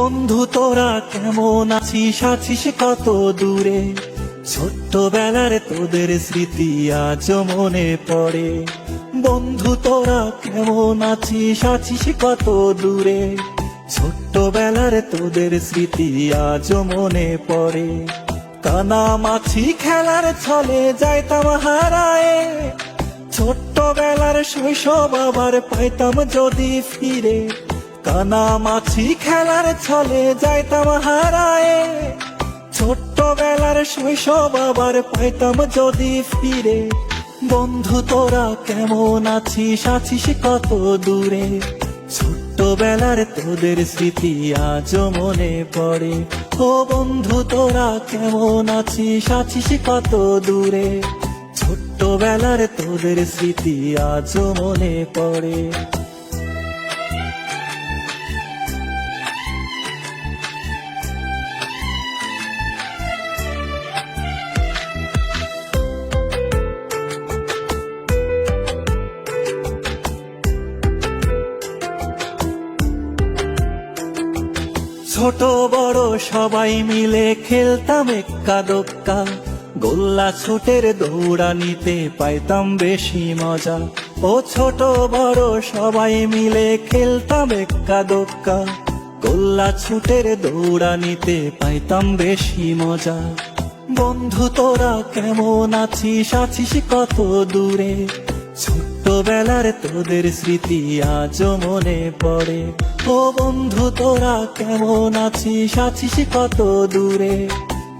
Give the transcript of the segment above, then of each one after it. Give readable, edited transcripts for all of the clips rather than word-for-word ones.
বন্ধু তোরা কেমন আছিস, আছিস কত দূরে? ছোট্টবেলার তোদের স্মৃতি আজ মনে পড়ে। বন্ধু তোরা কেমন আছিস, আছিস কত দূরে? ছোট্টবেলার তোদের স্মৃতি আজ মনে পড়ে। কানামাছি খেলার ছলে যাইতাম হারায়ে, ছোট্টবেলার শৈশব আবার পাইতাম যদি ফিরে। কানামাছি খেলার ছলে যাইতাম হারায়ে, ছোট্টবেলার শৈশব আবার পাইতাম যদি ফিরে। বন্ধু তোরা কেমন আছিস, আছিস কত দূরে? ছোট্টবেলার তোদের স্মৃতি আজ মনে পড়ে। ও বন্ধু তোরা কেমন আছিস, আছিস কত দূরে? ছোট্টবেলার তোদের স্মৃতি আজ মনে পড়ে। ছোট বড় সবাই মিলে খেলতাম এক্কা দোক্কা, গোল্লা ছুটের দৌড়ানিতে পাইতাম বেশি মজা। ও ছোট বড় সবাই মিলে খেলতাম এক্কা দোক্কা, গোল্লা ছুটের দৌড়ানিতে পাইতাম বেশি মজা। বন্ধু তোরা কেমন আছিস, আছিস কত দূরে? ছোট্টবেলার তোদের স্মৃতি আজ মনে পড়ে। ও বন্ধু তোরা কেমন আছিস, আছিস কত দূরে?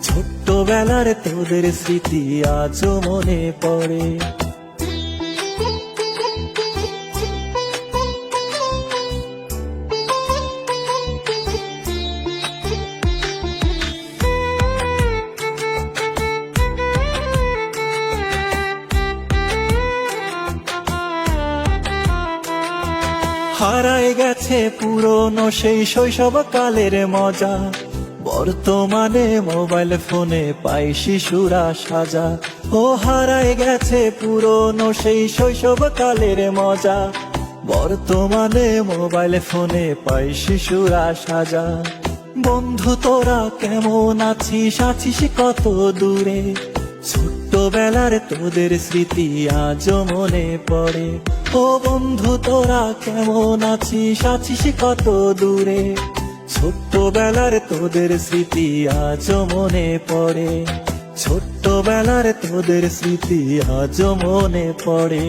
ছোট্টবেলার তোদের স্মৃতি আজ মনে পড়ে। হারায় গেছে পুরনো সেই শৈশবকালের মজা, বর্তমানে মোবাইল ফোনে পাই শিশুরা সাজা। ও হারায় গেছে পুরনো সেই শৈশবকালের মজা, বর্তমানে মোবাইল ফোনে পাই শিশুরা সাজা। বন্ধু তোরা কেমন আছিস, আছিস কত দূরে? ছোট্টবেলার তোদের স্মৃতি আজ মনে পড়ে। ও বন্ধু তোরা কেমন আছিস, আছিস কত দূরে? ছোট্টবেলার তোদের স্মৃতি আজ মনে পড়ে। ছোট্টবেলার তোদের স্মৃতি আজ মনে পড়ে।